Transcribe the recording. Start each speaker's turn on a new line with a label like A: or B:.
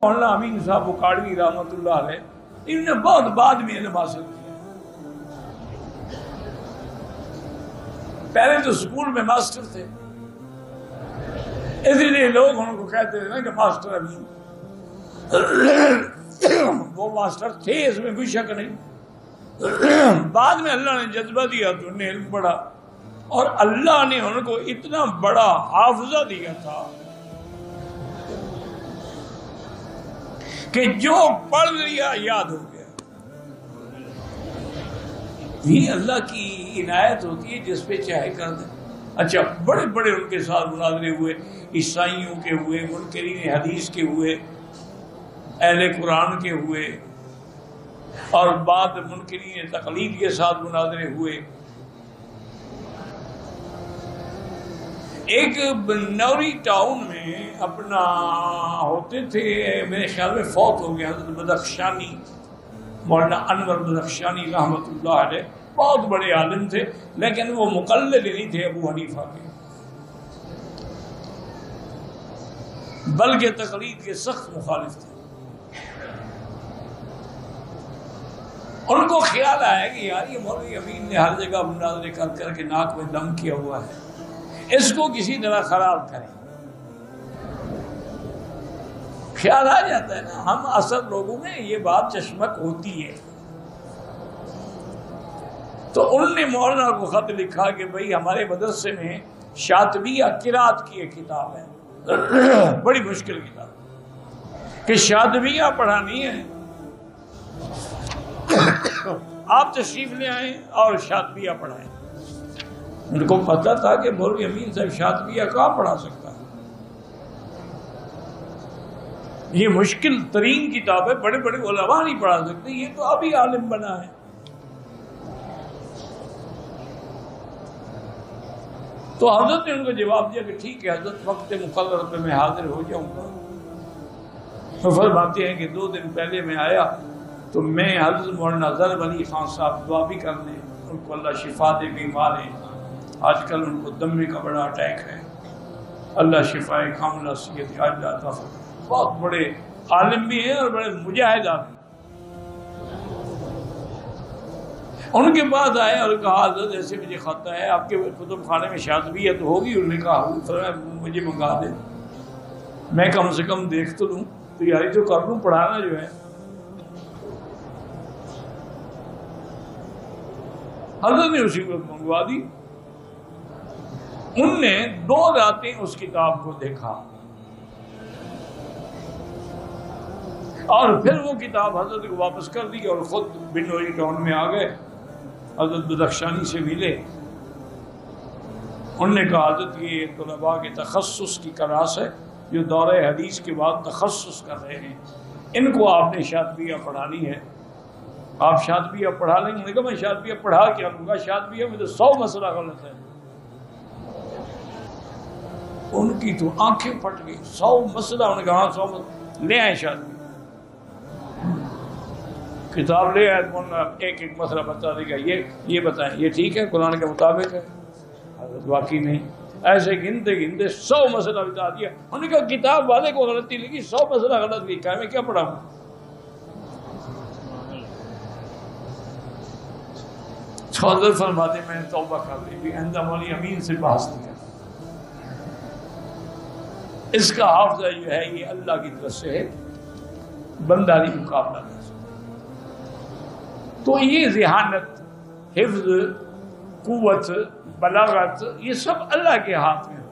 A: مولانا امین صاحب بکاڑوی رحمۃ اللہ علیہ، انہوں نے بہت بعد میں علم حاصل کیا. پہلے تو اسکول میں ماسٹر تھے، اس لیے لوگ ان کو کہتے تھے نا کہ ماسٹر امین. وہ ماسٹر تھے، اس میں کوئی شک نہیں. بعد میں اللہ نے جذبہ دیا تو انہیں علم پڑھا، اور اللہ نے ان کو اتنا بڑا حافظہ دیا تھا کہ جو پڑھ لیا یاد ہو گیا. یہ اللہ کی عنایت ہوتی ہے، جس پہ چاہے کر دے. اچھا، بڑے بڑے ان کے ساتھ مناظرے ہوئے، عیسائیوں کے ہوئے، منکرین حدیث کے ہوئے، اہل قرآن کے ہوئے، اور بعد منکرین تقلید کے ساتھ مناظرے ہوئے. ایک بنوری ٹاؤن میں اپنا ہوتے تھے، میرے خیال میں فوت ہو گیا، حضرت بدخشانی، مولانا انور بدخشانی رحمۃ اللہ علیہ. بہت بڑے عالم تھے، لیکن وہ مقلد نہیں تھے ابو حنیفہ کے، بلکہ تقلید کے سخت مخالف تھے. ان کو خیال آیا کہ یار یہ مولوی امین نے ہر جگہ مناظرے کر کر کے ناک میں دم کیا ہوا ہے، اس کو کسی طرح خراب کریں. خیال آ جاتا ہے نا، ہم اصل لوگوں میں یہ بات چشمک ہوتی ہے. تو انہوں نے مولانا کو خط لکھا کہ بھئی ہمارے مدرسے میں شاطبیہ قرات کی ایک کتاب ہے، بڑی مشکل کتاب، کہ شاطبیہ پڑھانی ہے، آپ تشریف لے آئیں اور شاطبیہ پڑھائیں. ان کو پتا تھا کہ مولوی امین صاحب شاطبیہ کہاں پڑھا سکتا ہے، یہ مشکل ترین کتاب ہے، بڑے بڑے علماء نہیں پڑھا سکتے، یہ تو ابھی عالم بنا ہے. تو حضرت نے ان کو جواب دیا کہ ٹھیک ہے حضرت، وقت مقرر پہ میں حاضر ہو جاؤں گا. تو فرماتے ہیں کہ 2 دن پہلے میں آیا تو میں حضرت مولانا ظفر علی خان صاحب دعا بھی کرنے، ان کو اللہ شفا دے، بیمار ہیں، آج کل ان کو دمے کا بڑا اٹیک ہے، اللہ شفائے کاملہ صحت عاجلہ عطا فرمائے. بہت بڑے عالم بھی ہیں اور بڑے مجاہد آدمی. ان کے پاس آئے اور کہا حضرت ایسے مجھے خط ہے، آپ کے کتب خانے میں شاطبیہ تو ہوگی؟ انہوں نے کہا مجھے منگا دے، میں کم سے کم دیکھ تو لوں، تیاری تو کر لوں، پڑھانا جو ہے. حضرت نے اسی وقت منگوا دی. ان نے 2 راتیں اس کتاب کو دیکھا، اور پھر وہ کتاب حضرت کو واپس کر دی اور خود بنوری ٹاؤن میں آ گئے. حضرت بدخشانی سے ملے، انہوں نے کہا حضرت یہ طلباء کے تخصص کی کلاس ہے، جو دورہ حدیث کے بعد تخصص کر رہے ہیں، ان کو آپ نے شاطبیہ پڑھانی ہے، آپ شاطبیہ پڑھا لیں گے؟ انہوں نے کہا میں شاطبیہ پڑھا کیا لوں گا، شاطبیہ میں تو 100 مسئلہ غلط ہے. ان کی تو آنکھیں پھٹ گئی، 100 مسئلہ. انہوں نے کہا 100 مسئلہ لے آئے شاطبیہ. کتاب لے آئے، ایک ایک مسئلہ بتا دے گا، یہ بتائیں یہ ٹھیک ہے قرآن کے مطابق ہے؟ حضرت واقعی نہیں. ایسے گنتے گنتے 100 مسئلہ بتا دیا. انہوں نے کہا کتاب والے کو غلطی لگی، 100 مسئلہ غلط لکھا ہے، میں کیا پڑھا ہوں؟ حضرت فرماتے میں نے توبہ کر لی بھی، آئندہ مولوی امین سے بحث نہیں کرتا. اس کا حافظہ جو ہے یہ اللہ کی طرف سے ہے، بندہ نہیں مقابلہ کر سکتا. تو یہ ذہانت، حفظ، قوت، بلاغت، یہ سب اللہ کے ہاتھ میں